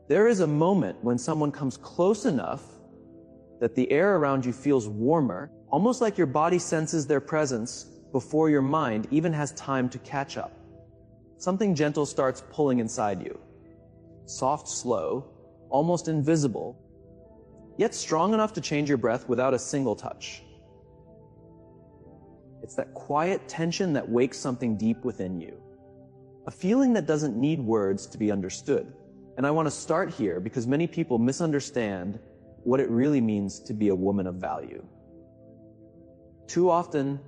There is a moment when someone comes close enough that the air around you feels warmer, almost like your body senses their presence before your mind even has time to catch up. Something gentle starts pulling inside you. Soft, slow, almost invisible, yet strong enough to change your breath without a single touch. It's that quiet tension that wakes something deep within you. A feeling that doesn't need words to be understood. And I want to start here because many people misunderstand what it really means to be a woman of value. Too often,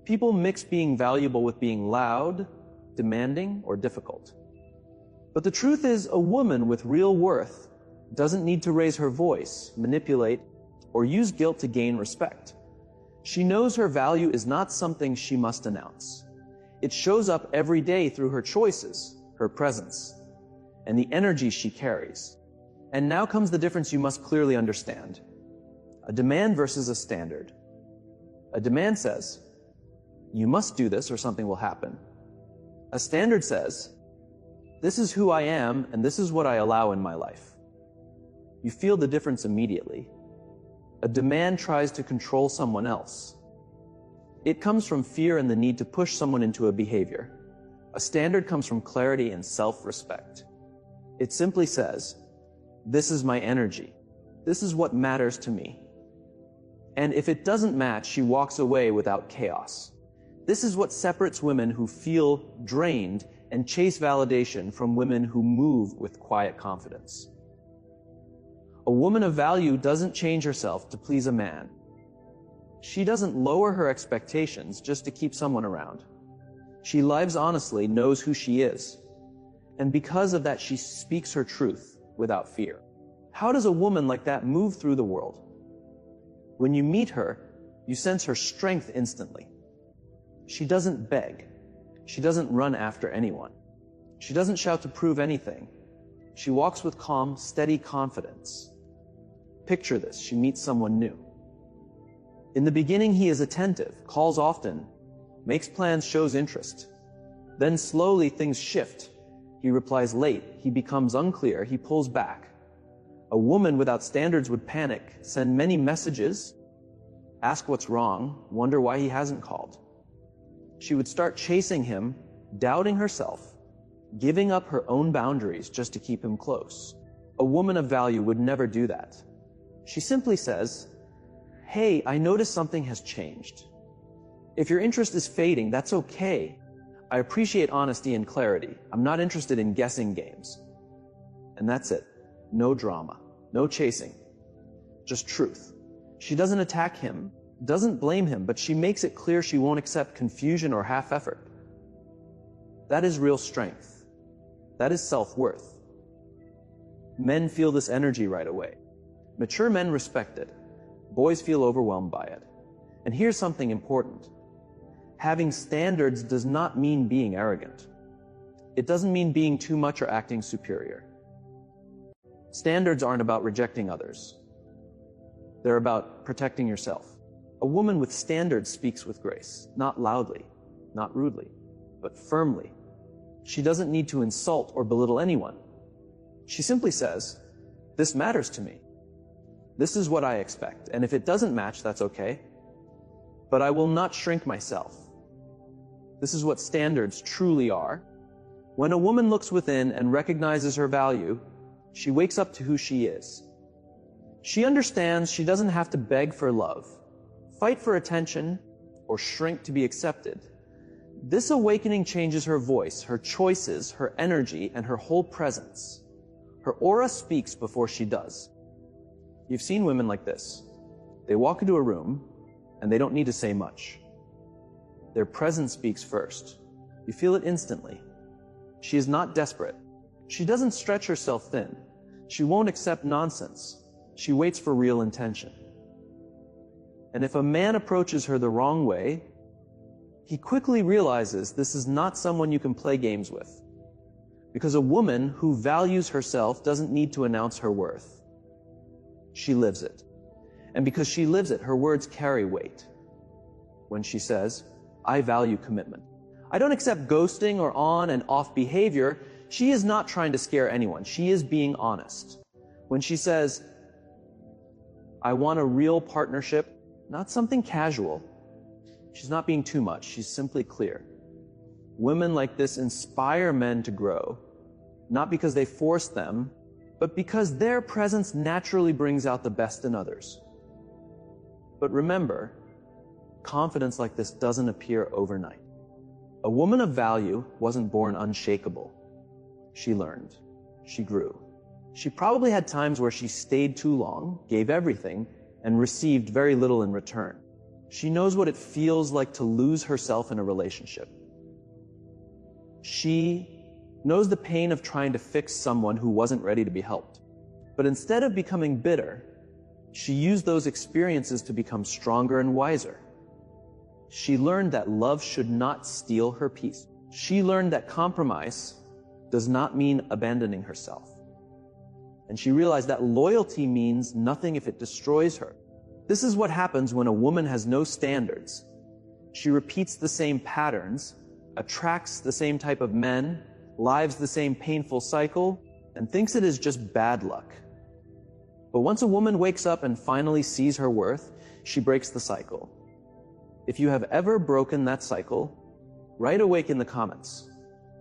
people mix being valuable with being loud, demanding, or difficult. But the truth is, a woman with real worth doesn't need to raise her voice, manipulate, or use guilt to gain respect. She knows her value is not something she must announce. It shows up every day through her choices, her presence, and the energy she carries. And now comes the difference you must clearly understand. A demand versus a standard. A demand says, you must do this or something will happen. A standard says, this is who I am and this is what I allow in my life. You feel the difference immediately. A demand tries to control someone else. It comes from fear and the need to push someone into a behavior. A standard comes from clarity and self-respect. It simply says, this is my energy. This is what matters to me. And if it doesn't match, she walks away without chaos. This is what separates women who feel drained and chase validation from women who move with quiet confidence. A woman of value doesn't change herself to please a man. She doesn't lower her expectations just to keep someone around. She lives honestly, knows who she is. And because of that, she speaks her truth without fear. How does a woman like that move through the world? When you meet her, you sense her strength instantly. She doesn't beg. She doesn't run after anyone. She doesn't shout to prove anything. She walks with calm, steady confidence. Picture this, she meets someone new. In the beginning, he is attentive, calls often, makes plans, shows interest. Then slowly things shift. He replies late, he becomes unclear, he pulls back. A woman without standards would panic, send many messages, ask what's wrong, wonder why he hasn't called. She would start chasing him, doubting herself, giving up her own boundaries just to keep him close. A woman of value would never do that. She simply says, hey, I noticed something has changed. If your interest is fading, that's okay. I appreciate honesty and clarity. I'm not interested in guessing games. And that's it. No drama, no chasing, just truth. She doesn't attack him, doesn't blame him, but she makes it clear she won't accept confusion or half effort. That is real strength. That is self-worth. Men feel this energy right away. Mature men respect it. Boys feel overwhelmed by it. And here's something important. Having standards does not mean being arrogant. It doesn't mean being too much or acting superior. Standards aren't about rejecting others. They're about protecting yourself. A woman with standards speaks with grace, not loudly, not rudely, but firmly. She doesn't need to insult or belittle anyone. She simply says, this matters to me. This is what I expect, and if it doesn't match, that's okay. But I will not shrink myself. This is what standards truly are. When a woman looks within and recognizes her value, she wakes up to who she is. She understands she doesn't have to beg for love, fight for attention, or shrink to be accepted. This awakening changes her voice, her choices, her energy, and her whole presence. Her aura speaks before she does. You've seen women like this. They walk into a room, and they don't need to say much. Their presence speaks first. You feel it instantly. She is not desperate. She doesn't stretch herself thin. She won't accept nonsense. She waits for real intention. And if a man approaches her the wrong way, he quickly realizes this is not someone you can play games with. Because a woman who values herself doesn't need to announce her worth. She lives it. And because she lives it, her words carry weight. When she says, I value commitment. I don't accept ghosting or on and off behavior. She is not trying to scare anyone. She is being honest. When she says, I want a real partnership, not something casual, she's not being too much. She's simply clear. Women like this inspire men to grow, not because they force them, but because their presence naturally brings out the best in others. But remember, confidence like this doesn't appear overnight. A woman of value wasn't born unshakable. She learned. She grew. She probably had times where she stayed too long, gave everything, and received very little in return. She knows what it feels like to lose herself in a relationship. She knows the pain of trying to fix someone who wasn't ready to be helped. But instead of becoming bitter, she used those experiences to become stronger and wiser. She learned that love should not steal her peace. She learned that compromise does not mean abandoning herself. And she realized that loyalty means nothing if it destroys her. This is what happens when a woman has no standards. She repeats the same patterns, attracts the same type of men, lives the same painful cycle, and thinks it is just bad luck. But once a woman wakes up and finally sees her worth, she breaks the cycle. If you have ever broken that cycle, write awake in the comments.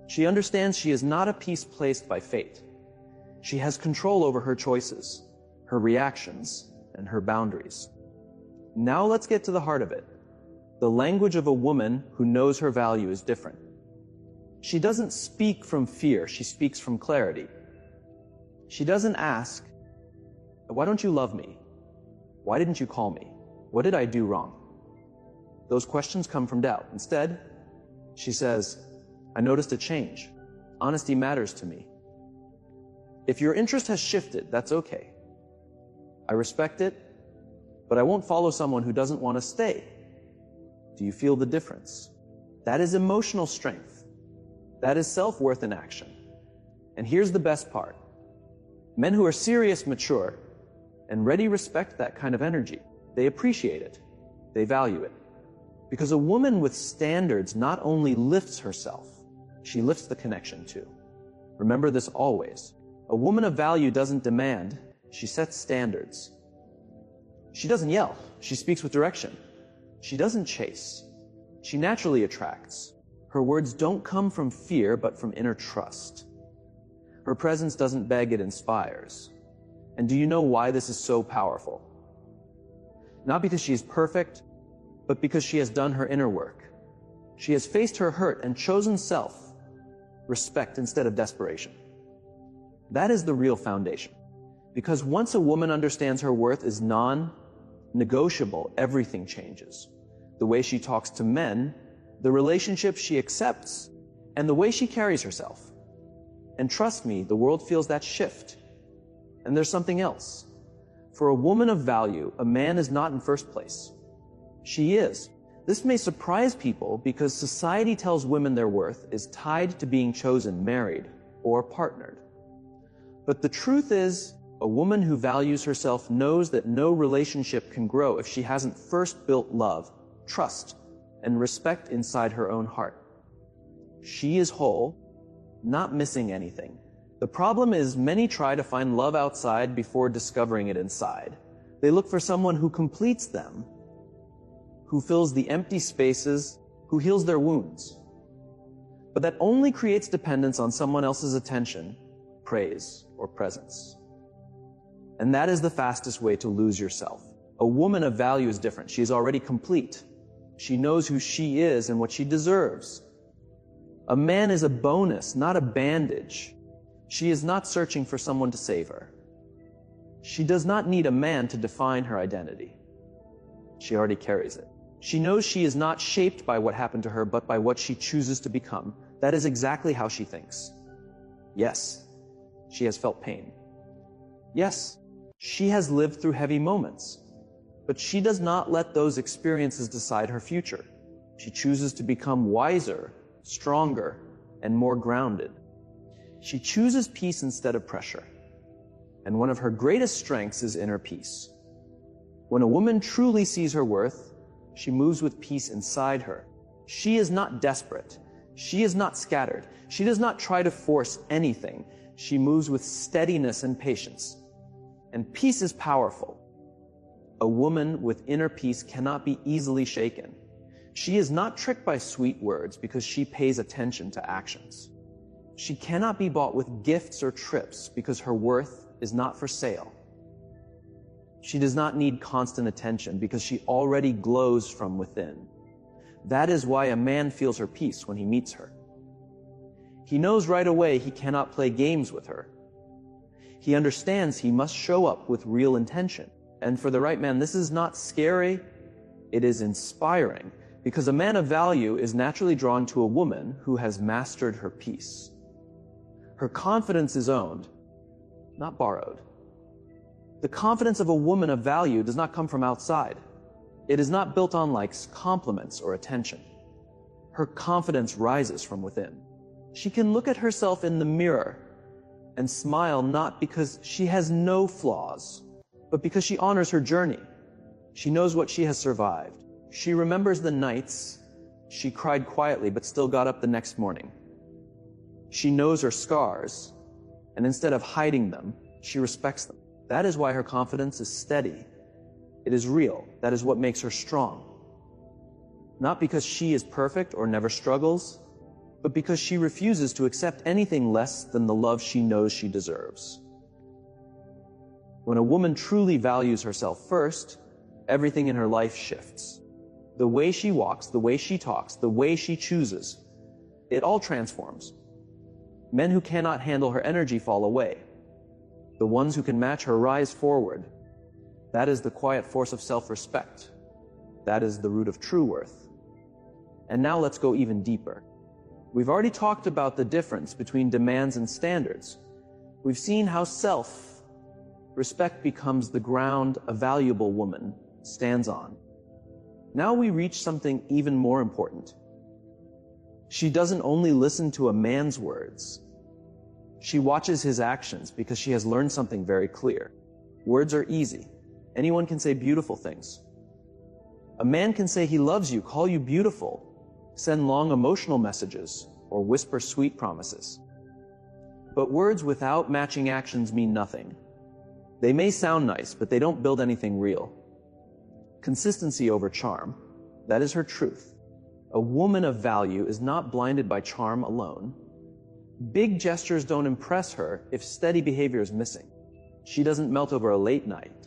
She understands she is not a piece placed by fate. She has control over her choices, her reactions, and her boundaries. Now let's get to the heart of it. The language of a woman who knows her value is different. She doesn't speak from fear, she speaks from clarity. She doesn't ask, why don't you love me? Why didn't you call me? What did I do wrong? Those questions come from doubt. Instead, she says, I noticed a change. Honesty matters to me. If your interest has shifted, that's okay. I respect it, but I won't follow someone who doesn't want to stay. Do you feel the difference? That is emotional strength. That is self-worth in action. And here's the best part. Men who are serious, mature, and ready respect that kind of energy. They appreciate it. They value it. Because a woman with standards not only lifts herself, she lifts the connection too. Remember this always. A woman of value doesn't demand, she sets standards. She doesn't yell, she speaks with direction. She doesn't chase, she naturally attracts. Her words don't come from fear, but from inner trust. Her presence doesn't beg, it inspires. And do you know why this is so powerful? Not because she is perfect, but because she has done her inner work. She has faced her hurt and chosen self, respect instead of desperation. That is the real foundation. Because once a woman understands her worth is non-negotiable, everything changes. The way she talks to men, the relationships she accepts, and the way she carries herself. And trust me, the world feels that shift. And there's something else. For a woman of value, a man is not in first place. She is. This may surprise people because society tells women their worth is tied to being chosen, married, or partnered. But the truth is, a woman who values herself knows that no relationship can grow if she hasn't first built love, trust, and respect inside her own heart. She is whole, not missing anything. The problem is many try to find love outside before discovering it inside. They look for someone who completes them, who fills the empty spaces, who heals their wounds. But that only creates dependence on someone else's attention, praise, or presence. And that is the fastest way to lose yourself. A woman of value is different. She is already complete. She knows who she is and what she deserves. A man is a bonus, not a bandage. She is not searching for someone to save her. She does not need a man to define her identity. She already carries it. She knows she is not shaped by what happened to her, but by what she chooses to become. That is exactly how she thinks. Yes, she has felt pain. Yes, she has lived through heavy moments. But she does not let those experiences decide her future. She chooses to become wiser, stronger, and more grounded. She chooses peace instead of pressure. And one of her greatest strengths is inner peace. When a woman truly sees her worth, she moves with peace inside her. She is not desperate. She is not scattered. She does not try to force anything. She moves with steadiness and patience. And peace is powerful. A woman with inner peace cannot be easily shaken. She is not tricked by sweet words because she pays attention to actions. She cannot be bought with gifts or trips because her worth is not for sale. She does not need constant attention because she already glows from within. That is why a man feels her peace when he meets her. He knows right away he cannot play games with her. He understands he must show up with real intention. And for the right man, this is not scary, it is inspiring, because a man of value is naturally drawn to a woman who has mastered her peace. Her confidence is owned, not borrowed. The confidence of a woman of value does not come from outside. It is not built on likes, compliments, or attention. Her confidence rises from within. She can look at herself in the mirror and smile not because she has no flaws, but because she honors her journey. She knows what she has survived. She remembers the nights she cried quietly but still got up the next morning. She knows her scars, and instead of hiding them, she respects them. That is why her confidence is steady. It is real. That is what makes her strong. Not because she is perfect or never struggles, but because she refuses to accept anything less than the love she knows she deserves. When a woman truly values herself first, everything in her life shifts. The way she walks, the way she talks, the way she chooses, it all transforms. Men who cannot handle her energy fall away. The ones who can match her rise forward. That is the quiet force of self-respect. That is the root of true worth. And now let's go even deeper. We've already talked about the difference between demands and standards. We've seen how self-respect becomes the ground a valuable woman stands on. Now we reach something even more important. She doesn't only listen to a man's words. She watches his actions because she has learned something very clear. Words are easy. Anyone can say beautiful things. A man can say he loves you, call you beautiful, send long emotional messages, or whisper sweet promises. But words without matching actions mean nothing. They may sound nice, but they don't build anything real. Consistency over charm, that is her truth. A woman of value is not blinded by charm alone. Big gestures don't impress her if steady behavior is missing. She doesn't melt over a late night.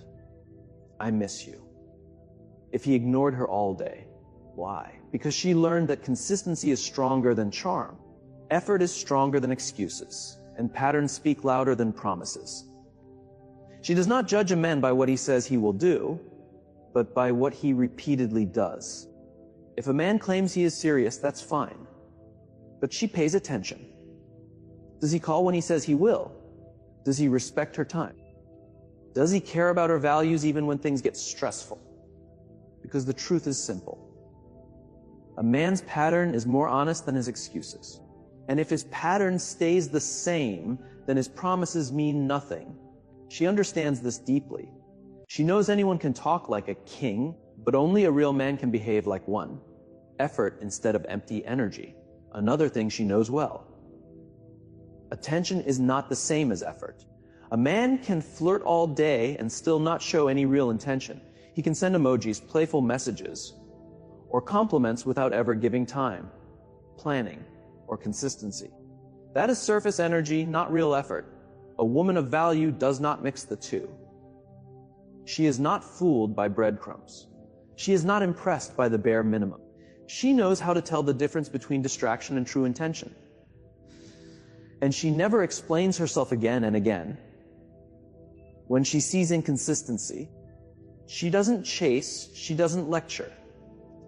I miss you. If he ignored her all day. Why? Because she learned that consistency is stronger than charm. Effort is stronger than excuses, and patterns speak louder than promises. She does not judge a man by what he says he will do, but by what he repeatedly does. If a man claims he is serious, that's fine. But she pays attention. Does he call when he says he will? Does he respect her time? Does he care about her values even when things get stressful? Because the truth is simple. A man's pattern is more honest than his excuses. And if his pattern stays the same, then his promises mean nothing. She understands this deeply. She knows anyone can talk like a king, but only a real man can behave like one. Effort instead of empty energy. Another thing she knows well. Attention is not the same as effort. A man can flirt all day and still not show any real intention. He can send emojis, playful messages, or compliments without ever giving time, planning, or consistency. That is surface energy, not real effort. A woman of value does not mix the two. She is not fooled by breadcrumbs. She is not impressed by the bare minimum. She knows how to tell the difference between distraction and true intention. And she never explains herself again and again. When she sees inconsistency, she doesn't chase, she doesn't lecture,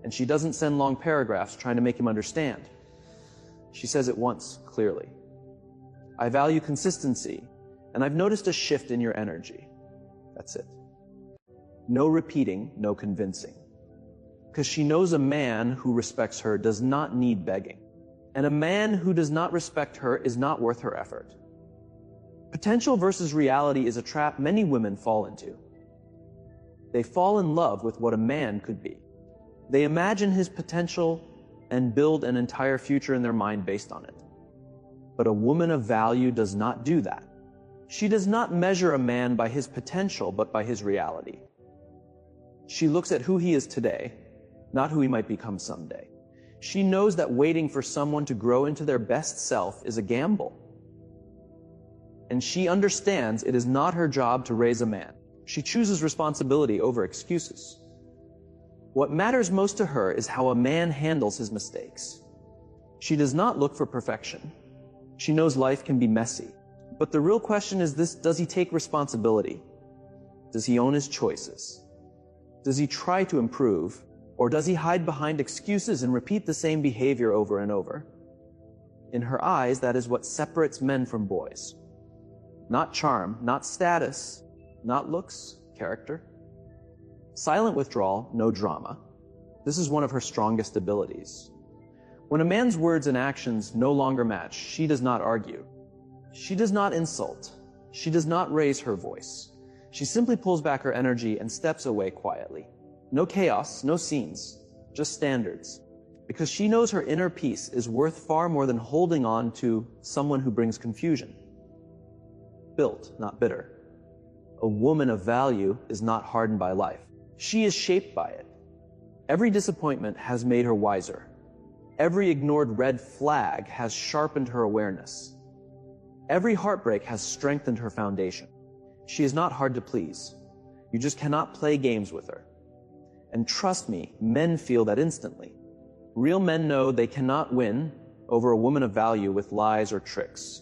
and she doesn't send long paragraphs trying to make him understand. She says it once, clearly. I value consistency, and I've noticed a shift in your energy. That's it. No repeating, no convincing. Because she knows a man who respects her does not need begging. And a man who does not respect her is not worth her effort. Potential versus reality is a trap many women fall into. They fall in love with what a man could be. They imagine his potential and build an entire future in their mind based on it. But a woman of value does not do that. She does not measure a man by his potential, but by his reality. She looks at who he is today, not who he might become someday. She knows that waiting for someone to grow into their best self is a gamble. And she understands it is not her job to raise a man. She chooses responsibility over excuses. What matters most to her is how a man handles his mistakes. She does not look for perfection. She knows life can be messy. But the real question is this: does he take responsibility? Does he own his choices? Does he try to improve? Or does he hide behind excuses and repeat the same behavior over and over? In her eyes, that is what separates men from boys. Not charm, not status, not looks, character. Silent withdrawal, no drama. This is one of her strongest abilities. When a man's words and actions no longer match, she does not argue. She does not insult. She does not raise her voice. She simply pulls back her energy and steps away quietly. No chaos, no scenes, just standards. Because she knows her inner peace is worth far more than holding on to someone who brings confusion. Built, not bitter. A woman of value is not hardened by life. She is shaped by it. Every disappointment has made her wiser. Every ignored red flag has sharpened her awareness. Every heartbreak has strengthened her foundation. She is not hard to please. You just cannot play games with her. And trust me, men feel that instantly. Real men know they cannot win over a woman of value with lies or tricks.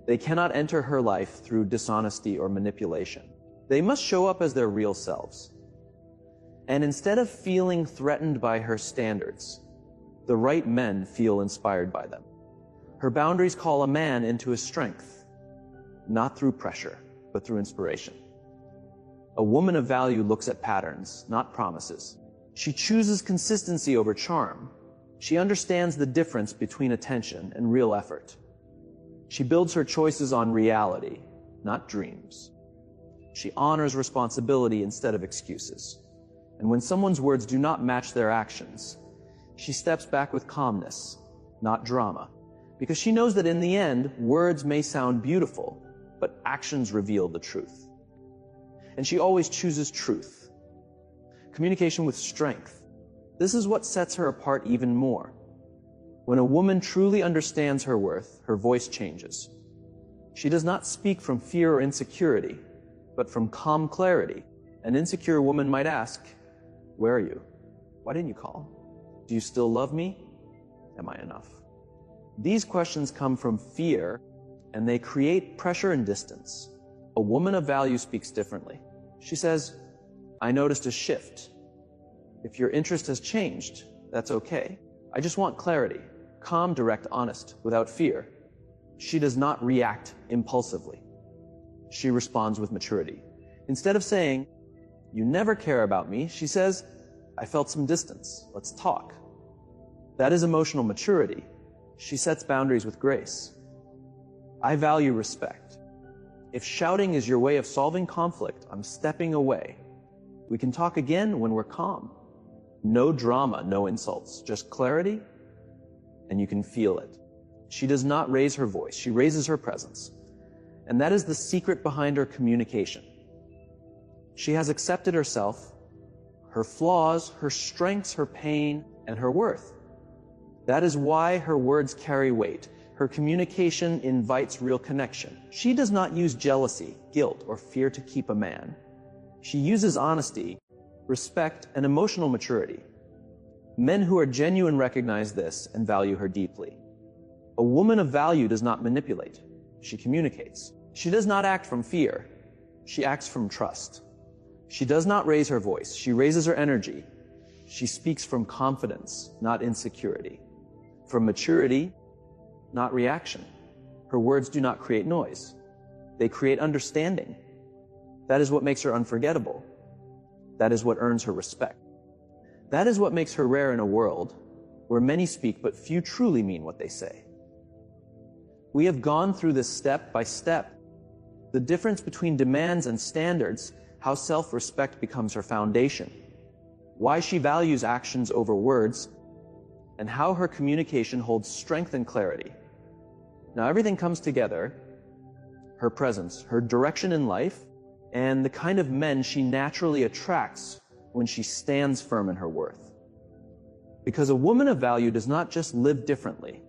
They cannot enter her life through dishonesty or manipulation. They must show up as their real selves. And instead of feeling threatened by her standards, the right men feel inspired by them. Her boundaries call a man into his strength, not through pressure, but through inspiration. A woman of value looks at patterns, not promises. She chooses consistency over charm. She understands the difference between attention and real effort. She builds her choices on reality, not dreams. She honors responsibility instead of excuses. And when someone's words do not match their actions, she steps back with calmness, not drama. Because she knows that in the end, words may sound beautiful, but actions reveal the truth. And she always chooses truth. Communication with strength. This is what sets her apart even more. When a woman truly understands her worth, her voice changes. She does not speak from fear or insecurity, but from calm clarity. An insecure woman might ask, "Where are you? Why didn't you call? Do you still love me? Am I enough?" These questions come from fear, and they create pressure and distance. A woman of value speaks differently. She says, "I noticed a shift. If your interest has changed, that's okay. I just want clarity, calm, direct, honest, without fear." She does not react impulsively. She responds with maturity. Instead of saying, "You never care about me," she says, "I felt some distance. Let's talk." That is emotional maturity. She sets boundaries with grace. I value respect. If shouting is your way of solving conflict, I'm stepping away. We can talk again when we're calm. No drama, no insults, just clarity, and you can feel it. She does not raise her voice, she raises her presence. And that is the secret behind her communication. She has accepted herself, her flaws, her strengths, her pain, and her worth. That is why her words carry weight. Her communication invites real connection. She does not use jealousy, guilt, or fear to keep a man. She uses honesty, respect, and emotional maturity. Men who are genuine recognize this and value her deeply. A woman of value does not manipulate. She communicates. She does not act from fear. She acts from trust. She does not raise her voice. She raises her energy. She speaks from confidence, not insecurity. From maturity, not reaction. Her words do not create noise. They create understanding. That is what makes her unforgettable. That is what earns her respect. That is what makes her rare in a world where many speak but few truly mean what they say. We have gone through this step by step. The difference between demands and standards, how self-respect becomes her foundation, why she values actions over words, and how her communication holds strength and clarity. Now everything comes together: her presence, her direction in life, and the kind of men she naturally attracts when she stands firm in her worth. Because a woman of value does not just live differently,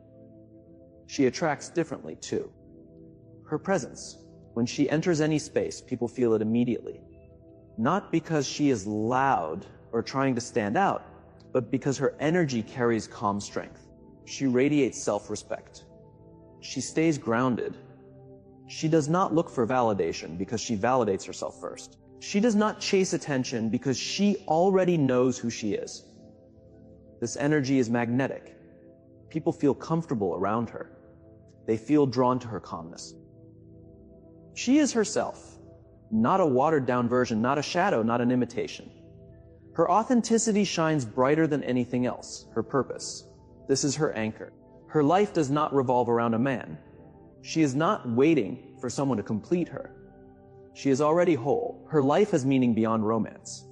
she attracts differently too. Her presence, when she enters any space, people feel it immediately. Not because she is loud or trying to stand out, but because her energy carries calm strength. She radiates self-respect. She stays grounded. She does not look for validation because she validates herself first. She does not chase attention because she already knows who she is. This energy is magnetic. People feel comfortable around her. They feel drawn to her calmness. She is herself, not a watered-down version, not a shadow, not an imitation. Her authenticity shines brighter than anything else, her purpose. This is her anchor. Her life does not revolve around a man. She is not waiting for someone to complete her. She is already whole. Her life has meaning beyond romance.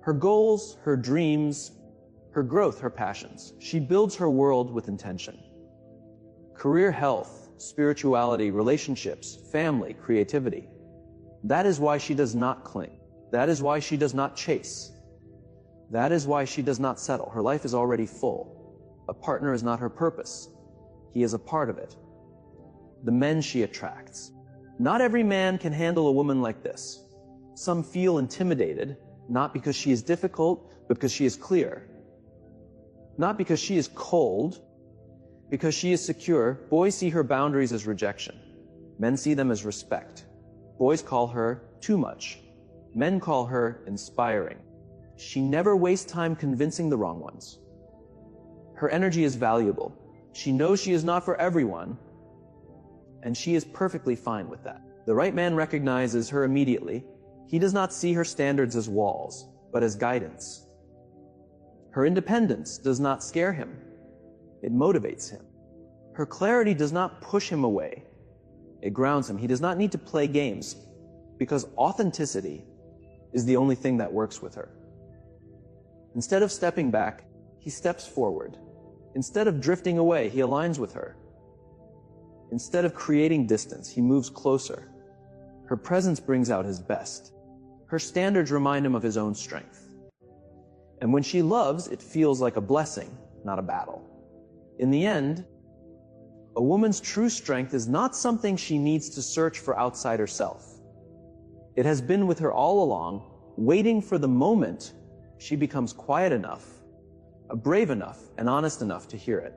Her goals, her dreams, her growth, her passions. She builds her world with intention. Career, health, spirituality, relationships, family, creativity. That is why she does not cling. That is why she does not chase. That is why she does not settle. Her life is already full. A partner is not her purpose. He is a part of it. The men she attracts. Not every man can handle a woman like this. Some feel intimidated, not because she is difficult, but because she is clear. Not because she is cold, because she is secure. Boys see her boundaries as rejection. Men see them as respect. Boys call her too much. Men call her inspiring. She never wastes time convincing the wrong ones. Her energy is valuable. She knows she is not for everyone, and she is perfectly fine with that. The right man recognizes her immediately. He does not see her standards as walls, but as guidance. Her independence does not scare him. It motivates him. Her clarity does not push him away. It grounds him. He does not need to play games, because authenticity is the only thing that works with her. Instead of stepping back, he steps forward. Instead of drifting away, he aligns with her. Instead of creating distance, he moves closer. Her presence brings out his best. Her standards remind him of his own strength. And when she loves, it feels like a blessing, not a battle. In the end, a woman's true strength is not something she needs to search for outside herself. It has been with her all along, waiting for the moment she becomes quiet enough, brave enough, and honest enough to hear it.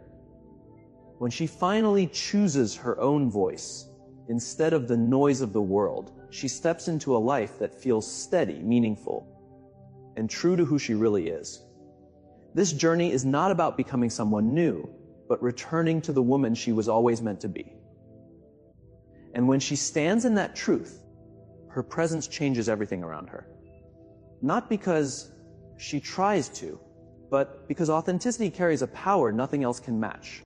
When she finally chooses her own voice, instead of the noise of the world, she steps into a life that feels steady, meaningful, and true to who she really is. This journey is not about becoming someone new, but returning to the woman she was always meant to be. And when she stands in that truth, her presence changes everything around her. Not because she tries to, but because authenticity carries a power nothing else can match.